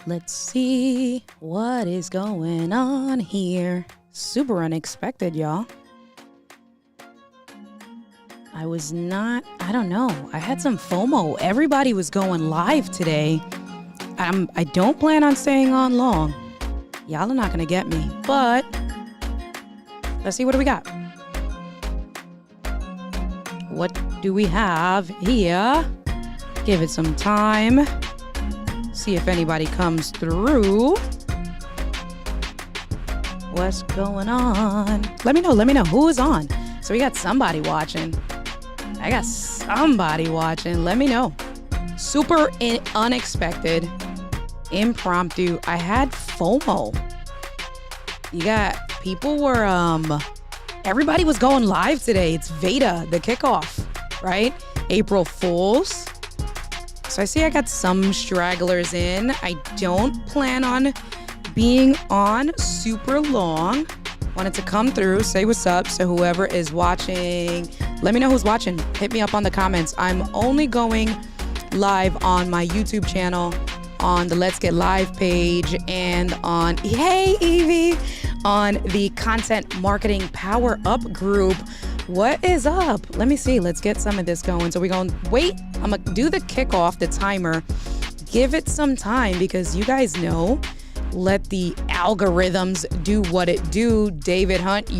Let's see what is going on here. Super unexpected, y'all. I don't know. I had some FOMO. Everybody was going live today. I don't plan on staying on long. Y'all are not going to get me, but let's see, what do we got? What do we have here? Give it some time. See if anybody comes through. What's going on? Let me know who is on. So we got somebody watching. I got somebody watching. Let me know. Super unexpected. Impromptu. I had FOMO. Everybody was going live today. It's VEDA, the kickoff, right? April Fools. So I see I got some stragglers in. I don't plan on being on super long. Wanted to come through, say what's up. So whoever is watching, let me know who's watching. Hit me up on the comments. I'm only going live on my YouTube channel, on the Let's Get Live page, and on, hey Evie, on the Content Marketing Power Up group. What is up? Let me see. Let's get some of this going. So we're going to wait. I'm going to do the kickoff, the timer. Give it some time because you guys know, let the algorithms do what it do. David Hunt,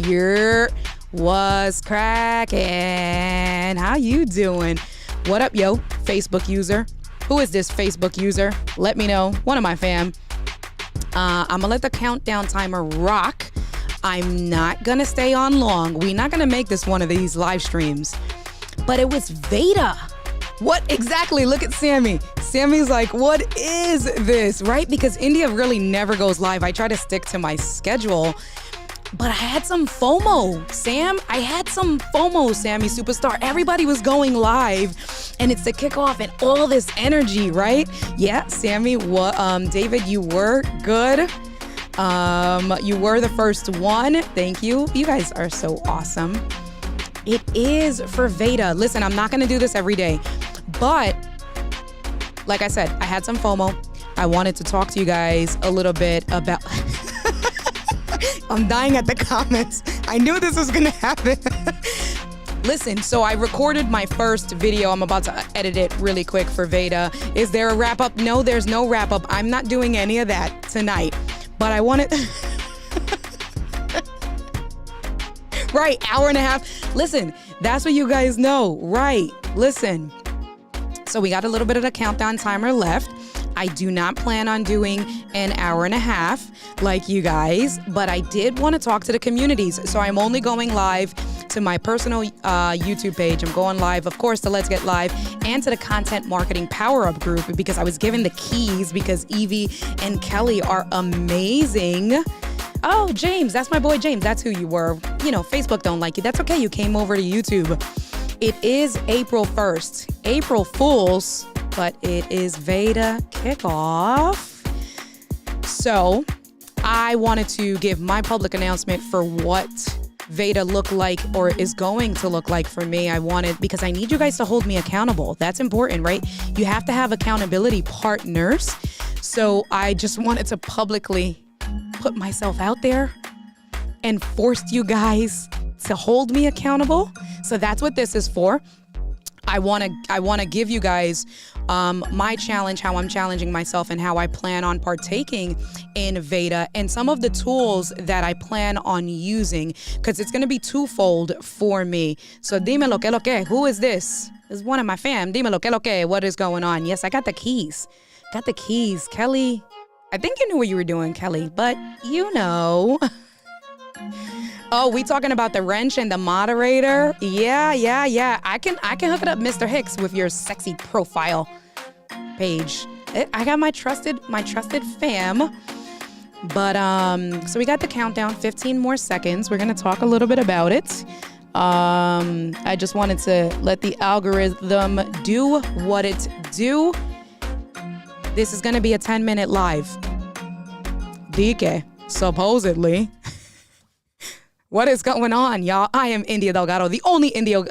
was cracking. How you doing? What up, yo? Facebook user. Who is this Facebook user? Let me know. One of my fam. I'm going to let the countdown timer rock. I'm not going to stay on long. We're not going to make this one of these live streams. But it was VEDA. What exactly? Look at Sammy. Sammy's like, what is this? Right? Because India really never goes live. I try to stick to my schedule. But I had some FOMO, Sam. I had some FOMO, Sammy Superstar. Everybody was going live, and it's the kickoff and all this energy, right? Yeah, Sammy, David, you were good. You were the first one. Thank you. You guys are so awesome. It is for VEDA. Listen, I'm not going to do this every day, but like I said, I had some FOMO. I wanted to talk to you guys a little bit about... I'm dying at the comments. I knew this was going to happen. Listen, so I recorded my first video. I'm about to edit it really quick for VEDA. Is there a wrap up? No, there's no wrap up. I'm not doing any of that tonight. But I wanted... Right, hour and a half. Listen, that's what you guys know. Right, listen. So we got a little bit of the countdown timer left. I do not plan on doing an hour and a half like you guys, but I did want to talk to the communities. So I'm only going live to my personal YouTube page. I'm going live, of course, to Let's Get Live and to the Content Marketing Power Up group because I was given the keys because Evie and Kelly are amazing. Oh, James, that's my boy James. That's who you were. You know, Facebook don't like you. That's okay. You came over to YouTube. It is April 1st. April Fools. But it is VEDA kickoff. So I wanted to give my public announcement for what VEDA looked like or is going to look like for me. Because I need you guys to hold me accountable. That's important, right? You have to have accountability partners. So I just wanted to publicly put myself out there and forced you guys to hold me accountable. So that's what this is for. I want to give you guys my challenge, how I'm challenging myself and how I plan on partaking in VEDA and some of the tools that I plan on using because it's going to be twofold for me. So dime lo que, who is this? This is one of my fam. Dime lo que, what is going on? Yes, I got the keys. Got the keys. Kelly, I think you knew what you were doing, Kelly, but you know. Oh, we talking about the wrench and the moderator? Yeah. I can hook it up, Mr. Hicks, with your sexy profile page. I got my trusted fam. But so we got the countdown, 15 more seconds. We're gonna talk a little bit about it. I just wanted to let the algorithm do what it do. This is gonna be a 10-minute live. DK, supposedly. What is going on, y'all? I am India Delgado, the only India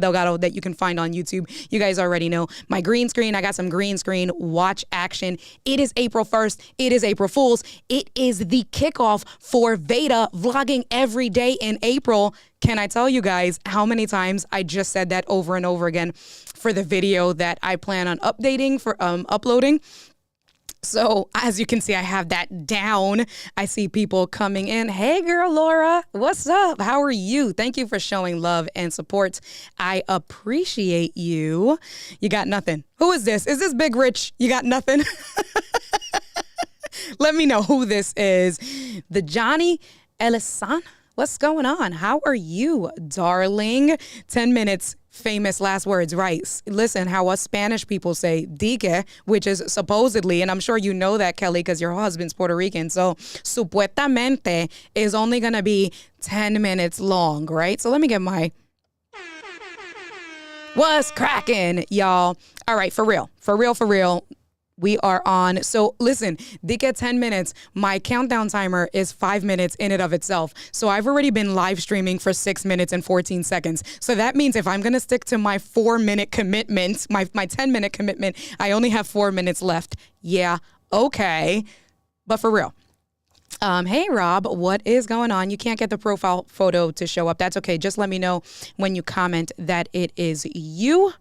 Delgado that you can find on YouTube. You guys already know my green screen. I got some green screen watch action. It is April 1st. It is April Fool's. It is the kickoff for VEDA, vlogging every day in April. Can I tell you guys how many times I just said that over and over again for the video that I plan on uploading? So as you can see, I have that down. I see people coming in. Hey, girl, Laura, what's up? How are you? Thank you for showing love and support. I appreciate you. You got nothing. Who is this? Is this Big Rich? You got nothing? Let me know who this is. The Johnny Elisan. What's going on? How are you, darling? 10 minutes. Famous last words, right? Listen, how us Spanish people say dique, which is supposedly, and I'm sure you know that, Kelly, because your husband's Puerto Rican. So supuestamente is only going to be 10 minutes long, right? So let me get my what's cracking, y'all. All right, for real. We are on. So listen, dique 10 minutes. My countdown timer is 5 minutes in and of itself. So I've already been live streaming for 6 minutes and 14 seconds. So that means if I'm going to stick to my 4-minute commitment, my 10-minute commitment, I only have 4 minutes left. Yeah, okay. But for real. Hey, Rob, what is going on? You can't get the profile photo to show up. That's okay. Just let me know when you comment that it is you.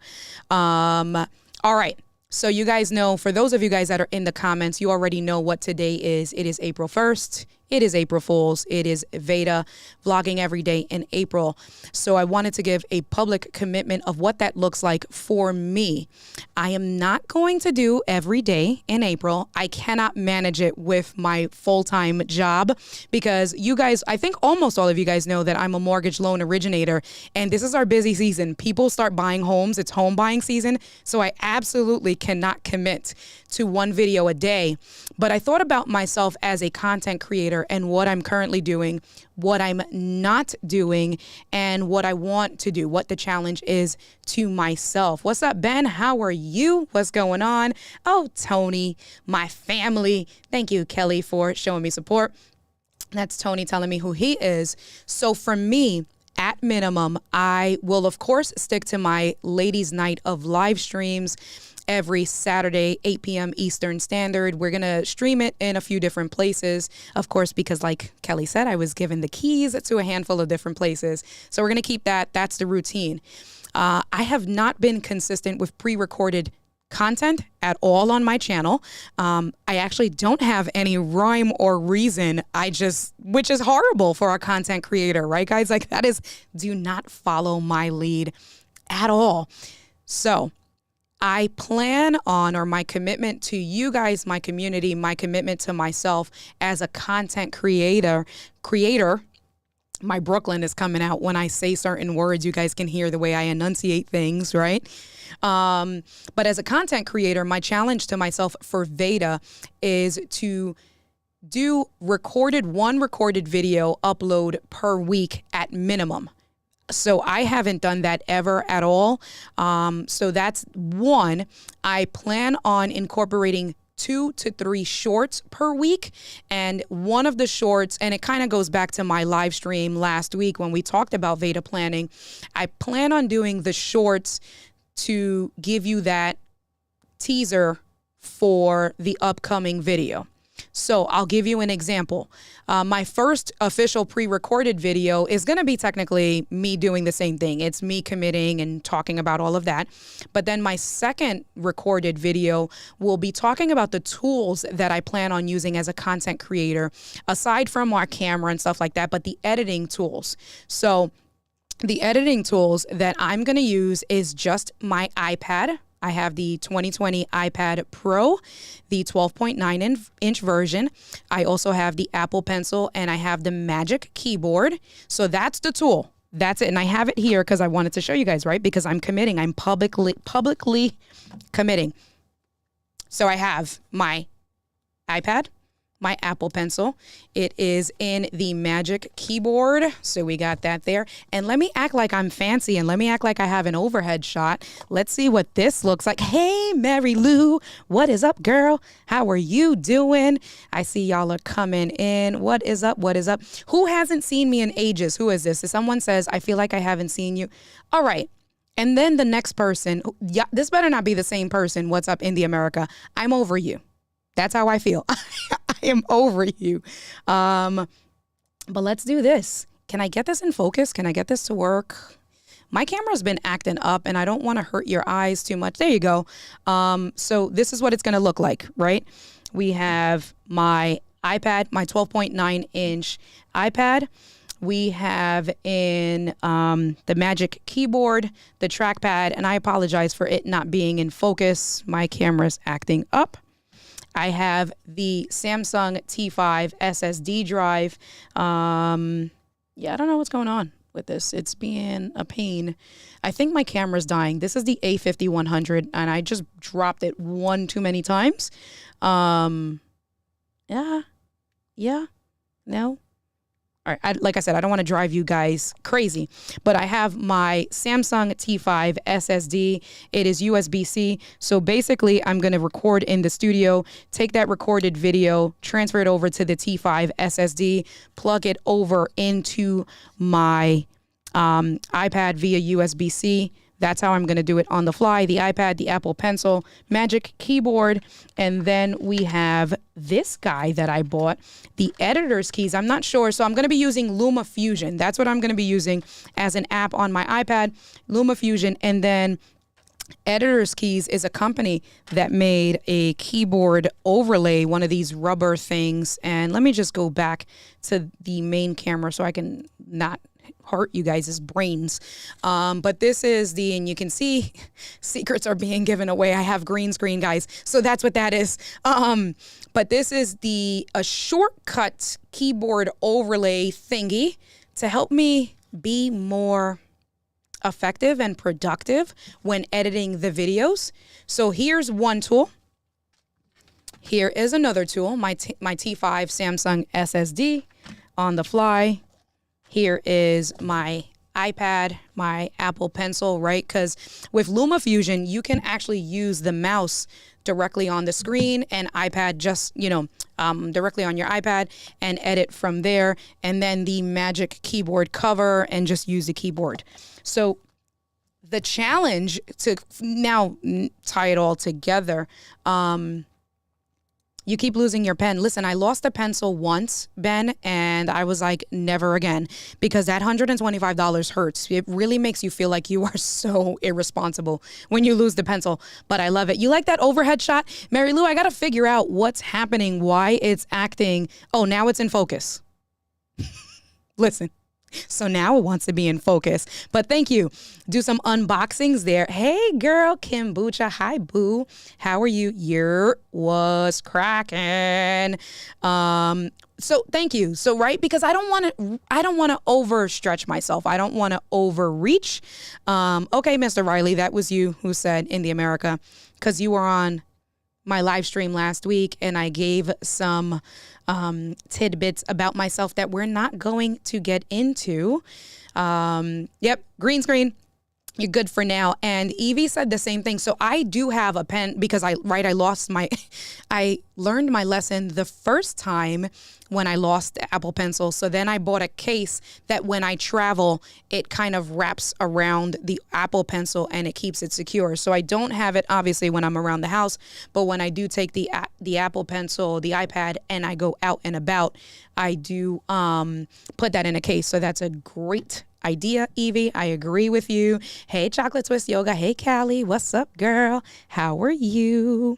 All right. So you guys know, for those of you guys that are in the comments, you already know what today is. It is April 1st. It is April Fool's. It is VEDA, vlogging every day in April. So I wanted to give a public commitment of what that looks like for me. I am not going to do every day in April. I cannot manage it with my full-time job because you guys, I think almost all of you guys know that I'm a mortgage loan originator, and this is our busy season. People start buying homes. It's home buying season. So I absolutely cannot commit to one video a day. But I thought about myself as a content creator and what I'm currently doing, what I'm not doing, and what I want to do, what the challenge is to myself. What's up, Ben? How are you? What's going on? Oh, Tony, my family. Thank you, Kelly, for showing me support. That's Tony telling me who he is. So for me, at minimum, I will, of course, stick to my ladies' night of live streams every Saturday, 8 p.m. Eastern Standard. We're going to stream it in a few different places, of course, because like Kelly said, I was given the keys to a handful of different places. So we're going to keep that. That's the routine. I have not been consistent with pre-recorded content at all on my channel. I actually don't have any rhyme or reason. Which is horrible for a content creator, right, guys? Like that is, do not follow my lead at all. So I plan on, or my commitment to you guys, my community, my commitment to myself as a content creator, my Brooklyn is coming out when I say certain words. You guys can hear the way I enunciate things, right? But as a content creator, my challenge to myself for VEDA is to do one recorded video upload per week at minimum. So I haven't done that ever at all. So that's one. I plan on incorporating 2 to 3 shorts per week. And one of the shorts, and it kind of goes back to my live stream last week when we talked about VEDA planning, I plan on doing the shorts to give you that teaser for the upcoming video. So I'll give you an example. My first official pre-recorded video is going to be technically me doing the same thing. It's me committing and talking about all of that. But then my second recorded video will be talking about the tools that I plan on using as a content creator, aside from our camera and stuff like that, but the editing tools. So the editing tools that I'm going to use is just my iPad. I have the 2020 iPad Pro, the 12.9-inch version. I also have the Apple Pencil, and I have the Magic Keyboard. So that's the tool. That's it. And I have it here because I wanted to show you guys, right? Because I'm committing. I'm publicly committing. So I have my iPad, my Apple Pencil. It is in the Magic Keyboard. So we got that there. And let me act like I'm fancy and let me act like I have an overhead shot. Let's see what this looks like. Hey, Mary Lou, what is up, girl? How are you doing? I see y'all are coming in. What is up? What is up? Who hasn't seen me in ages? Who is this? If someone says, I feel like I haven't seen you. All right. And then the next person, yeah, this better not be the same person. What's up, India America? I'm over you. That's how I feel. I am over you. But let's do this. Can I get this in focus? Can I get this to work? My camera's been acting up and I don't want to hurt your eyes too much. There you go. So this is what it's going to look like, right? We have my iPad, my 12.9 inch iPad. We have in the Magic Keyboard, the trackpad, and I apologize for it not being in focus. My camera's acting up. I have the Samsung T5 SSD drive. Yeah, I don't know what's going on with this. It's being a pain. I think my camera's dying. This is the A5100, and I just dropped it one too many times. Yeah, no. All right, like I said, I don't want to drive you guys crazy, but I have my Samsung T5 SSD. It is USB-C. So basically, I'm going to record in the studio, take that recorded video, transfer it over to the T5 SSD, plug it over into my iPad via USB-C. That's how I'm going to do it on the fly. The iPad, the Apple Pencil, Magic Keyboard, and then we have this guy that I bought, the editor's keys. I'm not sure, so I'm going to be using LumaFusion. That's what I'm going to be using as an app on my iPad, LumaFusion, and then Editor's Keys is a company that made a keyboard overlay, one of these rubber things. And let me just go back to the main camera so I can not hurt you guys' brains. But this is and you can see secrets are being given away. I have green screen, guys. So that's what that is. But this is a shortcut keyboard overlay thingy to help me be more effective and productive when editing the videos. So here's one tool. Here is another tool, my T5 Samsung SSD on the fly. Here is my iPad, my Apple Pencil, right? Because with LumaFusion, you can actually use the mouse directly on the screen and iPad just, directly on your iPad and edit from there. And then the Magic Keyboard cover and just use the keyboard. So the challenge to now tie it all together, you keep losing your pen. Listen, I lost a pencil once, Ben, and I was like, never again, because that $125 hurts. It really makes you feel like you are so irresponsible when you lose the pencil, but I love it. You like that overhead shot? Mary Lou, I got to figure out what's happening, why it's acting. Oh, now it's in focus. Listen. So now it wants to be in focus. But thank you. Do some unboxings there. Hey, girl, Kombucha. Hi, boo. How are you? Was cracking. So thank you. So right, because I don't want to overstretch myself. I don't want to overreach. Okay, Mr. Riley, that was you who said in the America, because you were on my live stream last week and I gave some tidbits about myself that we're not going to get into. Yep, green screen. You're good for now. And Evie said the same thing. So I do have a pen because I learned my lesson the first time when I lost the Apple Pencil. So then I bought a case that when I travel, it kind of wraps around the Apple Pencil and it keeps it secure. So I don't have it obviously when I'm around the house, but when I do take the Apple Pencil, the iPad, and I go out and about, I do put that in a case. So that's a great idea, Evie. I agree with you. Hey, Chocolate Twist Yoga. Hey, Callie. What's up, girl? How are you?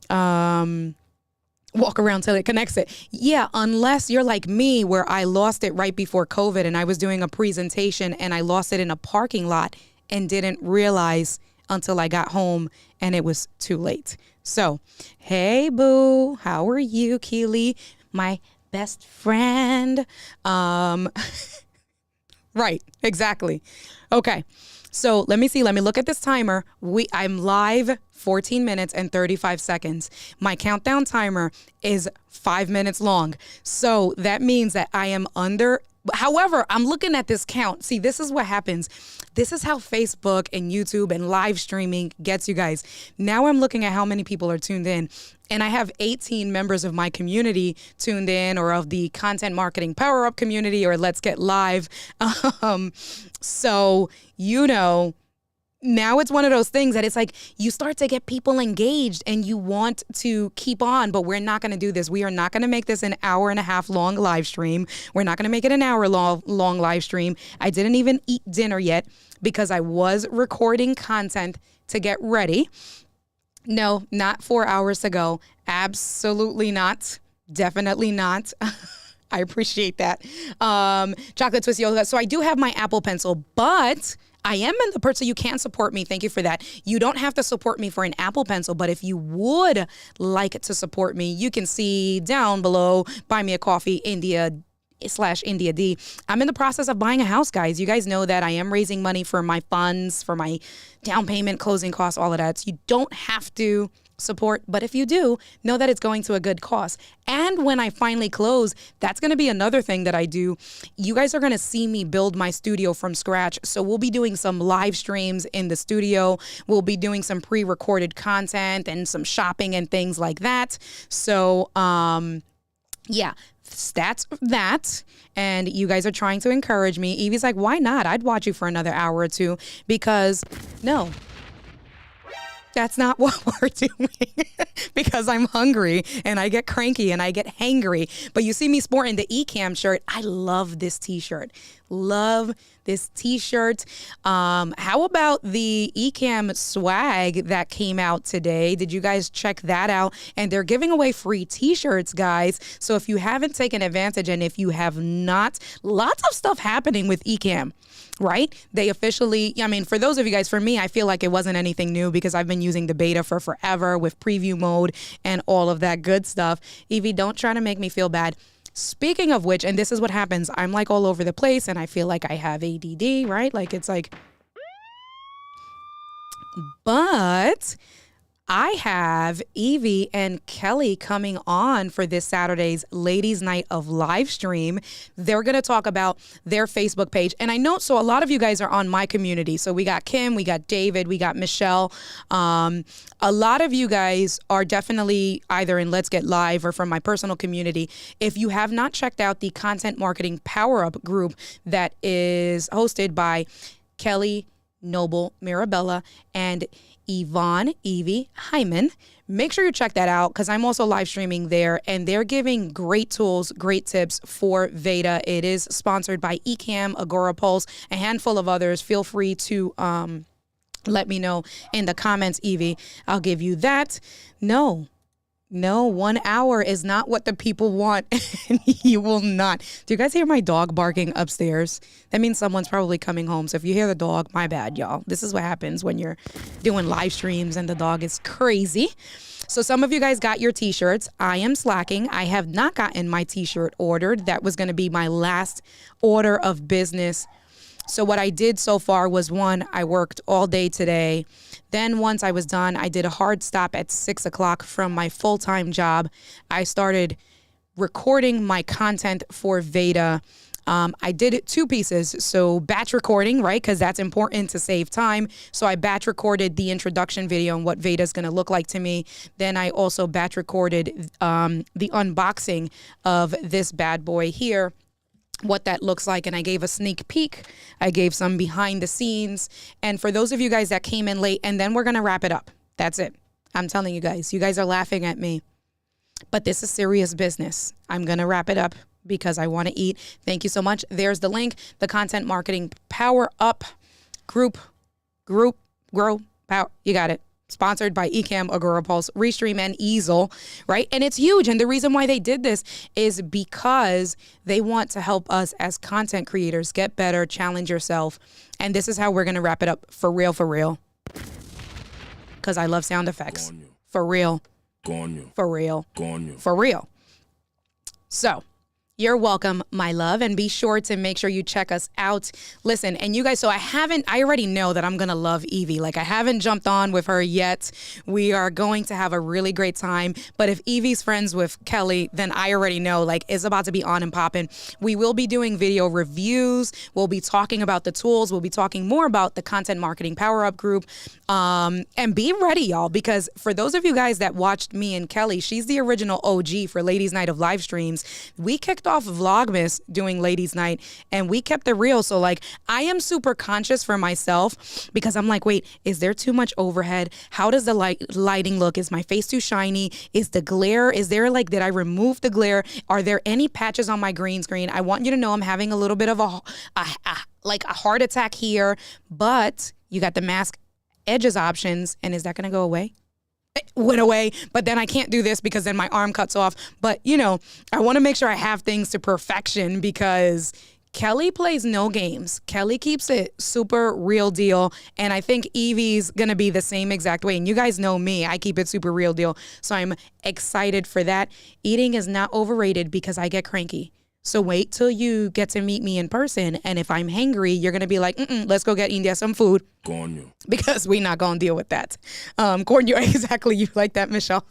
Walk around till it connects it. Yeah, unless you're like me where I lost it right before COVID and I was doing a presentation and I lost it in a parking lot and didn't realize until I got home and it was too late. So, hey, boo. How are you, Keely? My best friend. Right, exactly. Okay, so let me see. Let me look at this timer. I'm live 14 minutes and 35 seconds. My countdown timer is 5 minutes long. So that means that I am under. However, I'm looking at this count. See, this is what happens. This is how Facebook and YouTube and live streaming gets you guys. Now I'm looking at how many people are tuned in. And I have 18 members of my community tuned in, or of the Content Marketing Power Up community, or Let's Get Live. So, now it's one of those things that it's like you start to get people engaged and you want to keep on, but we're not going to do this. We are not going to make this an hour and a half long live stream. We're not going to make it an hour long live stream. I didn't even eat dinner yet because I was recording content to get ready. No, not 4 hours ago. Absolutely not. Definitely not. I appreciate that. Chocolate twist yoga. So I do have my Apple Pencil, but I am in the person. You can support me. Thank you for that. You don't have to support me for an Apple Pencil, but if you would like to support me, you can see down below, buy me a coffee, India/India D. I'm in the process of buying a house, guys. You guys know that I am raising money for my funds, for my down payment, closing costs, all of that. So you don't have to support, but if you do, know that it's going to a good cause. And when I finally close, that's going to be another thing that I do. You guys are going to see me build my studio from scratch. So we'll be doing some live streams in the studio. We'll be doing some pre-recorded content and some shopping and things like that. So, yeah, that's that. And you guys are trying to encourage me. Evie's like, why not? I'd watch you for another hour or two, because no. That's not what we're doing because I'm hungry and I get cranky and I get hangry. But you see me sporting the Ecamm shirt. I love this t-shirt. Love this t-shirt. How about the Ecamm swag that came out today? Did you guys check that out? And they're giving away free t-shirts, guys. So if you haven't taken advantage, and if you have not, lots of stuff happening with Ecamm. Right? They officially, for those of you guys, for me, I feel like it wasn't anything new because I've been using the beta for forever with preview mode and all of that good stuff. Evie, don't try to make me feel bad. Speaking of which, and this is what happens, I'm like all over the place and I feel like I have ADD, right? Like it's like, but I have Evie and Kelly coming on for this Saturday's Ladies Night of live stream. They're going to talk about their Facebook page. And I know, so a lot of you guys are on my community. So we got Kim, we got David, we got Michelle. A lot of you guys are definitely either in Let's Get Live or from my personal community. If you have not checked out the Content Marketing Power Up group that is hosted by Kelly, Noble, Mirabella, and Evie Hyman, make sure you check that out because I'm also live streaming there and they're giving great tools, great tips for VEDA. It is sponsored by Ecamm, Agora Pulse, a handful of others. Feel free to let me know in the comments, Evie. I'll give you that. No, 1 hour is not what the people want. And you will not. Do you guys hear my dog barking upstairs? That means someone's probably coming home. So if you hear the dog, my bad, y'all. This is what happens when you're doing live streams and the dog is crazy. So some of you guys got your t-shirts. I am slacking. I have not gotten my t-shirt ordered. That was going to be my last order of business. So what I did so far was, one, I worked all day today. Then once I was done, I did a hard stop at 6 o'clock from my full-time job. I started recording my content for VEDA. I did 2 pieces. So batch recording, right? Because that's important to save time. So I batch recorded the introduction video and what VEDA is going to look like to me. Then I also batch recorded the unboxing of this bad boy here, what that looks like, and I gave a sneak peek. I gave some behind the scenes. And for those of you guys that came in late, and then we're going to wrap it up. That's it. I'm telling you guys are laughing at me, but this is serious business. I'm going to wrap it up because I want to eat. Thank you so much. There's the link, the Content Marketing Power Up group, grow, power. You got it. Sponsored by Ecamm, Agora Pulse, Restream, and Easel, right? And it's huge. And the reason why they did this is because they want to help us as content creators get better, challenge yourself. And this is how we're going to wrap it up. For real. Because I love sound effects. For real. For real. For real. So You're welcome, my love, and be sure to make sure you check us out. Listen, and you guys, so I already know that I'm going to love Evie. Like, I haven't jumped on with her yet. We are going to have a really great time. But if Evie's friends with Kelly, then I already know, like, it's about to be on and popping. We will be doing video reviews. We'll be talking about the tools. We'll be talking more about the Content Marketing Power Up group. And be ready, y'all, because for those of you guys that watched me and Kelly, she's the original OG for Ladies Night of live streams. We kicked off Vlogmas doing Ladies Night and we kept it real. So like, I am super conscious for myself because I'm like, wait, is there too much overhead? How does the lighting look? Is my face too shiny? Is the glare, is there like, did I remove the glare? Are there any patches on my green screen? I want you to know I'm having a little bit of a heart attack here, but you got the mask edges options. And is that going to go away? It went away, but then I can't do this because then my arm cuts off. But, you know, I want to make sure I have things to perfection because Kelly plays no games. Kelly keeps it super real deal. And I think Evie's going to be the same exact way. And you guys know me. I keep it super real deal. So I'm excited for that. Eating is not overrated because I get cranky. So wait till you get to meet me in person. And if I'm hangry, you're going to be like, let's go get India some food. Cornio. Because we're not going to deal with that. Cornio, exactly. You like that, Michelle?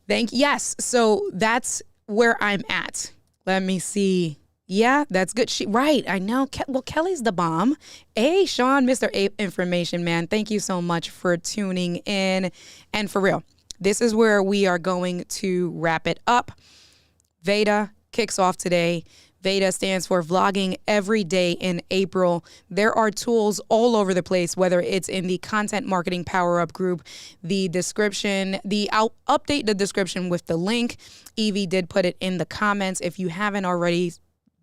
Yes. So that's where I'm at. Let me see. Yeah, that's good. Right. I know. Well, Kelly's the bomb. Hey, Sean, Mr. Information Man. Thank you so much for tuning in. And for real, this is where we are going to wrap it up. VEDA kicks off today. VEDA stands for Vlogging Every Day in April. There are tools all over the place, whether it's in the Content Marketing Power Up group, the description, I'll update the description with the link. Evie did put it in the comments. If you haven't already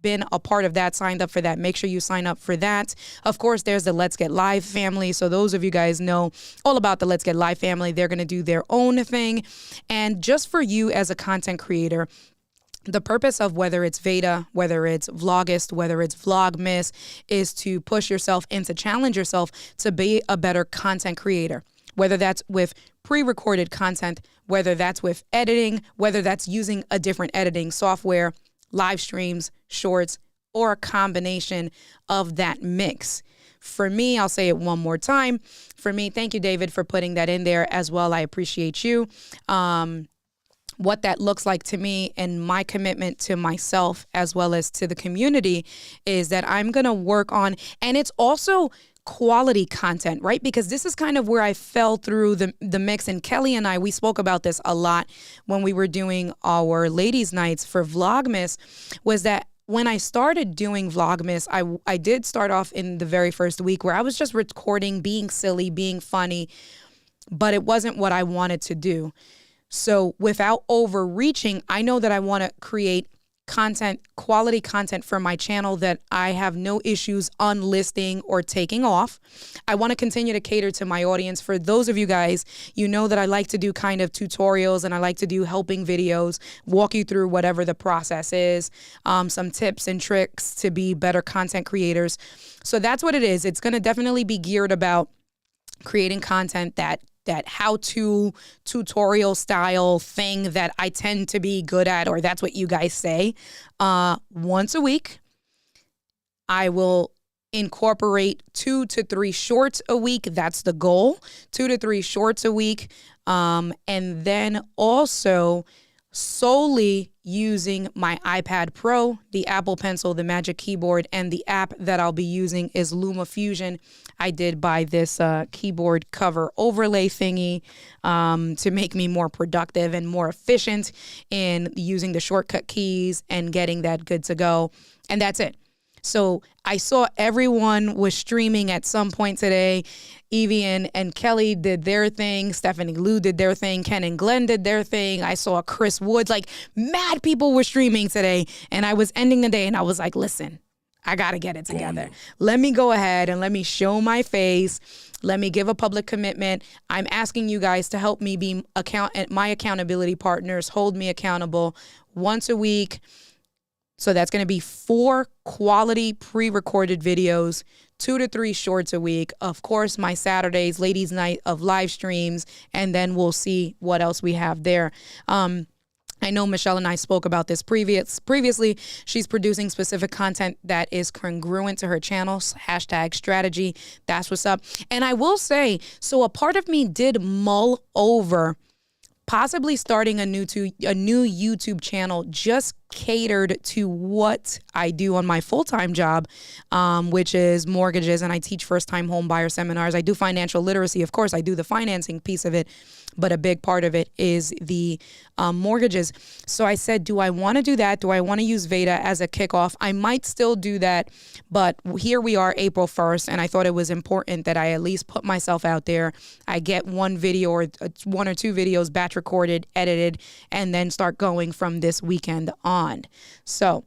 been a part of that, signed up for that, make sure you sign up for that. Of course, there's the Let's Get Live family. So those of you guys know all about the Let's Get Live family. They're going to do their own thing. And just for you as a content creator, the purpose of whether it's VEDA, whether it's Vlogist, whether it's Vlogmas, is to push yourself and to challenge yourself to be a better content creator, whether that's with pre-recorded content, whether that's with editing, whether that's using a different editing software, live streams, shorts, or a combination of that mix. For me, I'll say it one more time. For me, thank you, David, for putting that in there as well. I appreciate you. What that looks like to me and my commitment to myself as well as to the community is that I'm going to work on, and it's also quality content, right? Because this is kind of where I fell through the mix. And Kelly and I, we spoke about this a lot when we were doing our ladies' nights for Vlogmas, was that when I started doing Vlogmas, I did start off in the very first week where I was just recording, being silly, being funny, but it wasn't what I wanted to do. So without overreaching, I know that I want to create content, quality content for my channel that I have no issues unlisting or taking off. I want to continue to cater to my audience. For those of you guys, you know that I like to do kind of tutorials and I like to do helping videos, walk you through whatever the process is, some tips and tricks to be better content creators. So that's what it is. It's going to definitely be geared about creating content that how-to tutorial style thing that I tend to be good at, or that's what you guys say. Once a week, I will incorporate 2 to 3 shorts a week. That's the goal, 2 to 3 shorts a week. And then also solely using my iPad Pro, the Apple Pencil, the Magic Keyboard, and the app that I'll be using is LumaFusion. I did buy this keyboard cover overlay thingy to make me more productive and more efficient in using the shortcut keys and getting that good to go. And that's it. So I saw everyone was streaming at some point today. Evie and Kelly did their thing. Stephanie Lou did their thing. Ken and Glenn did their thing. I saw Chris Woods, like mad people were streaming today. And I was ending the day and I was like, listen, I got to get it together. Let me go ahead and let me show my face. Let me give a public commitment. I'm asking you guys to help me be my accountability partners, hold me accountable once a week. So that's going to be 4 quality pre-recorded videos, 2 to 3 shorts a week. Of course, my Saturdays, ladies' night of live streams, and then we'll see what else we have there. I know Michelle and I spoke about this previously. She's producing specific content that is congruent to her channel, #strategy. That's what's up. And I will say, so a part of me did mull over possibly starting a new YouTube channel just catered to what I do on my full-time job, which is mortgages, and I teach first-time home buyer seminars. I do financial literacy. Of course, I do the financing piece of it, but a big part of it is the mortgages. So I said, do I want to do that? Do I want to use VEDA as a kickoff? I might still do that, but here we are, April 1st, and I thought it was important that I at least put myself out there. I get one video or one or two videos batch recorded, edited, and then start going from this weekend on. So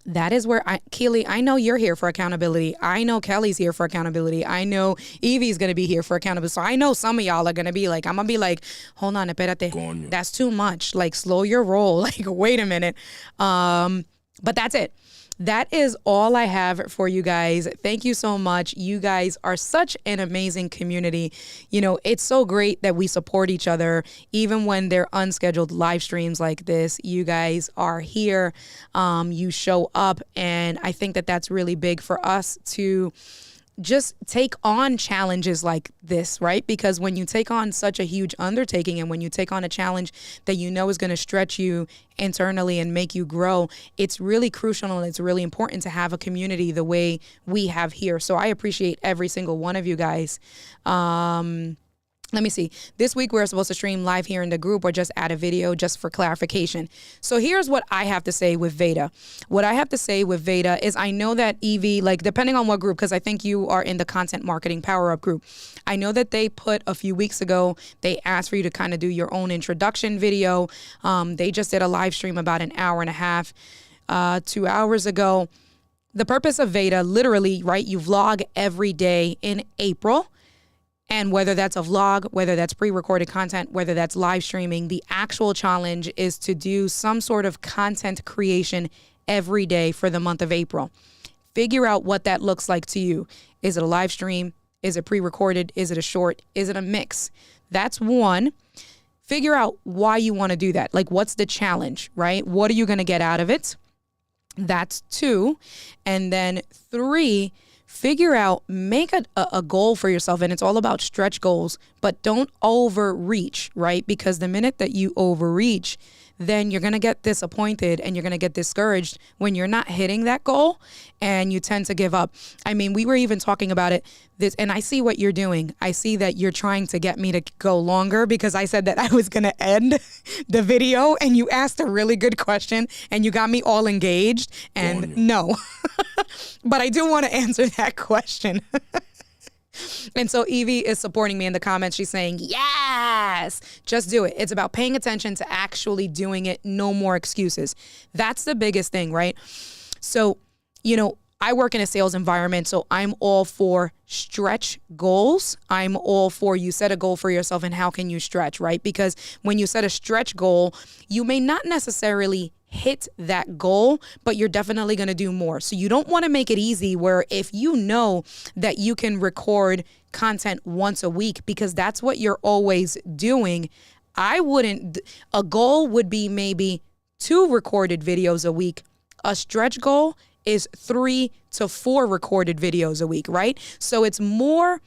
that is where Keely, I know you're here for accountability. I know Kelly's here for accountability. I know Evie's going to be here for accountability. So I know some of y'all are going to be like, I'm going to be like, hold on, espérate. That's too much. Like, slow your roll. Like, wait a minute. But that's it. That is all I have for you guys. Thank you so much. You guys are such an amazing community. You know, it's so great that we support each other, even when they're unscheduled live streams like this. You guys are here. You show up. And I think that that's really big for us to just take on challenges like this, right? Because when you take on such a huge undertaking and when you take on a challenge that you know is going to stretch you internally and make you grow, it's really crucial and it's really important to have a community the way we have here. So I appreciate every single one of you guys. Let me see. This week we're supposed to stream live here in the group or just add a video just for clarification. So here's what I have to say with VEDA. What I have to say with VEDA is I know that Evie, like depending on what group, because I think you are in the Content Marketing Power Up group. I know that they put a few weeks ago, they asked for you to kind of do your own introduction video. They just did a live stream about an hour and a half, 2 hours ago. The purpose of VEDA, literally, right? You vlog every day in April. And whether that's a vlog, whether that's pre-recorded content, whether that's live streaming, the actual challenge is to do some sort of content creation every day for the month of April. Figure out what that looks like to you. Is it a live stream? Is it pre-recorded? Is it a short? Is it a mix? That's one. Figure out why you want to do that. Like, what's the challenge, right? What are you going to get out of it? That's two. And then three, figure out, make a goal for yourself, and it's all about stretch goals, but don't overreach, right? Because the minute that you overreach, then you're going to get disappointed and you're going to get discouraged when you're not hitting that goal and you tend to give up. I mean, we were even talking about it and I see what you're doing. I see that you're trying to get me to go longer because I said that I was going to end the video and you asked a really good question and you got me all engaged and no, but I do want to answer that question. And so Evie is supporting me in the comments. She's saying, yes, just do it. It's about paying attention to actually doing it. No more excuses. That's the biggest thing, right? So, you know, I work in a sales environment, so I'm all for stretch goals. I'm all for you set a goal for yourself and how can you stretch, right? Because when you set a stretch goal, you may not necessarily hit that goal, but you're definitely going to do more. So you don't want to make it easy where if you know that you can record content once a week because that's what you're always doing, a goal would be maybe 2 recorded videos a week. A stretch goal is 3 to 4 recorded videos a week, right? So it's more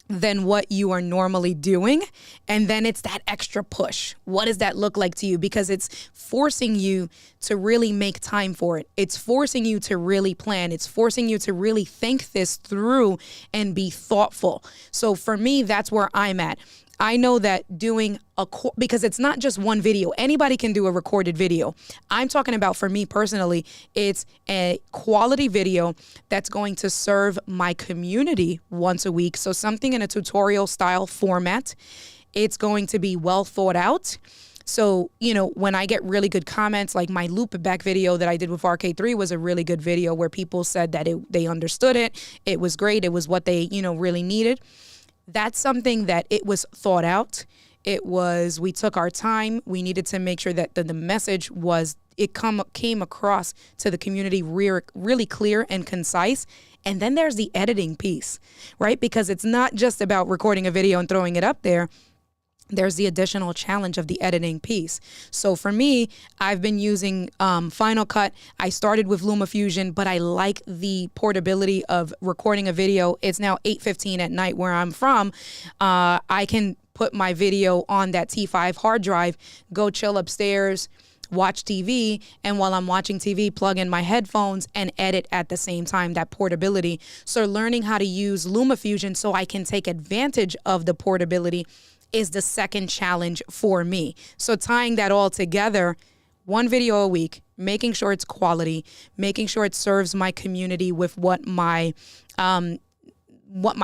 than what you are normally doing. And then it's that extra push. What does that look like to you? Because it's forcing you to really make time for it. It's forcing you to really plan. It's forcing you to really think this through and be thoughtful. So for me, that's where I'm at. I know that doing because it's not just one video. Anybody can do a recorded video. I'm talking about, for me personally, it's a quality video that's going to serve my community once a week. So something in a tutorial style format. It's going to be well thought out. So, you know, when I get really good comments, like my loop back video that I did with RK3 was a really good video where people said that they understood it. It was great. It was what they, really needed. That's something that it was thought out. We took our time. We needed to make sure that the message came across to the community really clear and concise. And then there's the editing piece, right? Because it's not just about recording a video and throwing it up there. there's the additional challenge of the editing piece. So for me, I've been using Final Cut. I started with LumaFusion, but I like the portability of recording a video. It's now 8:15 at night where I'm from. I can put my video on that T5 hard drive, go chill upstairs, watch TV, and while I'm watching TV, plug in my headphones and edit at the same time, that portability. So learning how to use LumaFusion so I can take advantage of the portability is the second challenge for me. So tying that all together, one video a week, making sure it's quality, making sure it serves my community with what my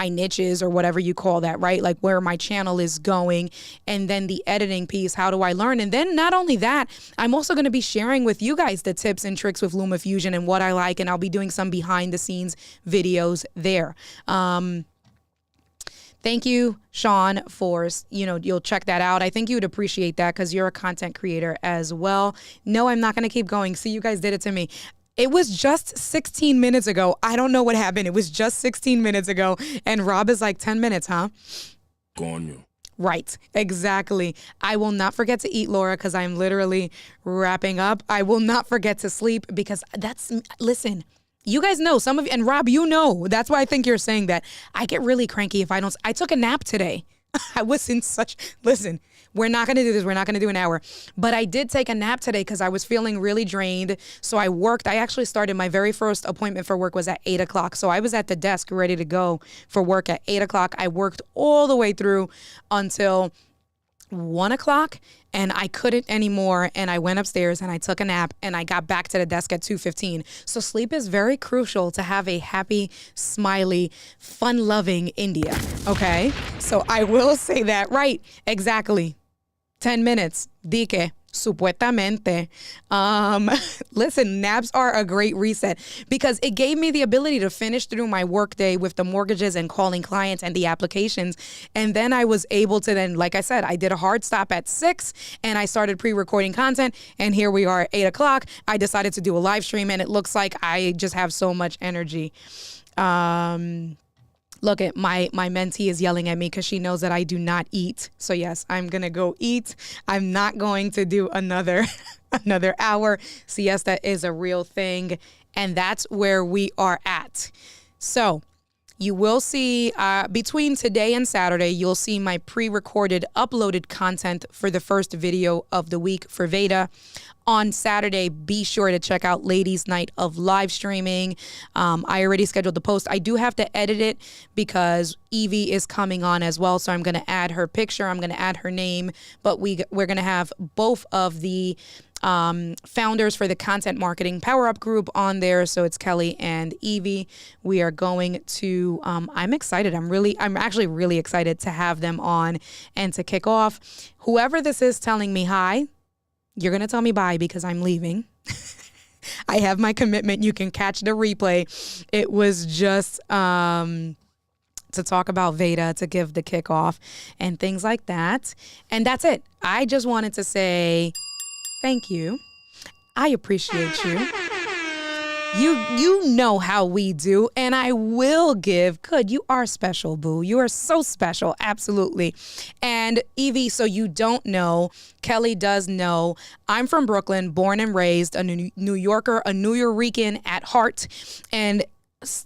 niche is, or whatever you call that, right? Like where my channel is going. And then the editing piece, how do I learn? And then not only that, I'm also going to be sharing with you guys the tips and tricks with LumaFusion and what I like. And I'll be doing some behind the scenes videos there. Thank you, Sean, for, you'll check that out. I think you would appreciate that because you're a content creator as well. No, I'm not going to keep going. See, you guys did it to me. It was just 16 minutes ago. I don't know what happened. It was just 16 minutes ago. And Rob is like, 10 minutes, huh? Coño. Right, exactly. I will not forget to eat, Laura, because I'm literally wrapping up. I will not forget to sleep because listen, you guys know, some of you, and Rob, you know, that's why I think you're saying that. I get really cranky if I don't. I took a nap today. I was in listen, we're not going to do this. We're not going to do an hour. But I did take a nap today because I was feeling really drained. So I worked. I actually started, my very first appointment for work was at 8 o'clock. So I was at the desk ready to go for work at 8 o'clock. I worked all the way through until 1 o'clock, and I couldn't anymore, and I went upstairs and I took a nap, and I got back to the desk at 2:15. So sleep is very crucial to have a happy, smiley, fun-loving India, okay? So I will say that, right, exactly. 10 minutes, dike. Supuestamente. Listen, naps are a great reset because it gave me the ability to finish through my workday with the mortgages and calling clients and the applications. And then I was able to then, like I said, I did a hard stop at 6 and I started pre-recording content. And here we are at 8 o'clock. I decided to do a live stream and it looks like I just have so much energy. Look, at my mentee is yelling at me because she knows that I do not eat. So yes, I'm going to go eat. I'm not going to do another hour. Siesta is a real thing. And that's where we are at. So you will see between today and Saturday, you'll see my pre-recorded uploaded content for the first video of the week for VEDA. On Saturday, be sure to check out Ladies' Night of live streaming. I already scheduled the post. I do have to edit it because Evie is coming on as well. So I'm going to add her picture. I'm going to add her name. But we're going to have both of the founders for the Content Marketing Power Up group on there. So it's Kelly and Evie. We are going to, I'm excited. I'm actually really excited to have them on and to kick off. Whoever this is telling me hi, you're going to tell me bye because I'm leaving. I have my commitment. You can catch the replay. It was just to talk about VEDA, to give the kickoff and things like that. And that's it. I just wanted to say thank you. I appreciate you. You know how we do, and I will give. Good, you are special, boo. You are so special, absolutely. And Evie, so you don't know, Kelly does know, I'm from Brooklyn, born and raised, a New Yorker, a New Yorican at heart, and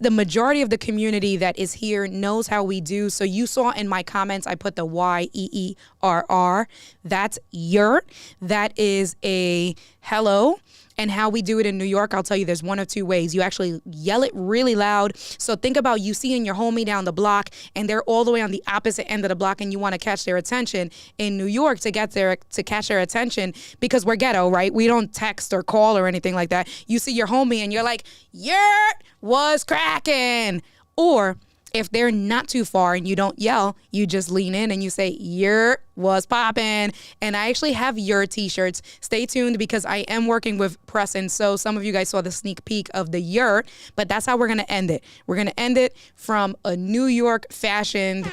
the majority of the community that is here knows how we do. So you saw in my comments, I put the YEERR. That's yurt. That is a hello. And how we do it in New York, I'll tell you, there's one of two ways. You actually yell it really loud. So think about you seeing your homie down the block and they're all the way on the opposite end of the block and you want to catch their attention. In New York, to catch their attention, because we're ghetto, right? We don't text or call or anything like that. You see your homie and you're like, yurt was cracking. Or if they're not too far and you don't yell, you just lean in and you say, yurt was poppin'. And I actually have your t-shirts. Stay tuned because I am working with Preston. So some of you guys saw the sneak peek of the yurt, but that's how we're going to end it. We're going to end it from a New York fashioned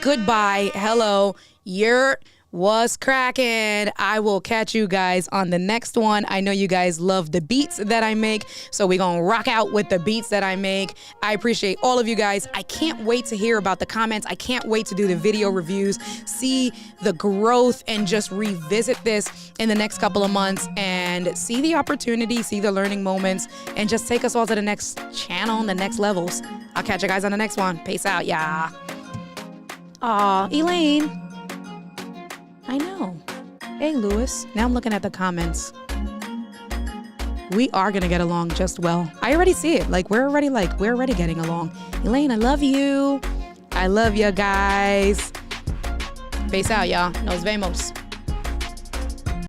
goodbye, hello, yurt What's cracking? I will catch you guys on the next one. I know you guys love the beats that I make, so we're gonna rock out with the beats that I make. I appreciate all of you guys. I can't wait to hear about the comments. I can't wait to do the video reviews, see the growth, and just revisit this in the next couple of months and see the opportunity, see the learning moments, and just take us all to the next channel and the next levels. I'll catch you guys on the next one. Peace out, yeah. Aw, Elaine. I know. Hey, Lewis. Now I'm looking at the comments. We are going to get along just well. I already see it. We're already getting along. Elaine, I love you. I love you guys. Peace out, y'all. Nos vemos.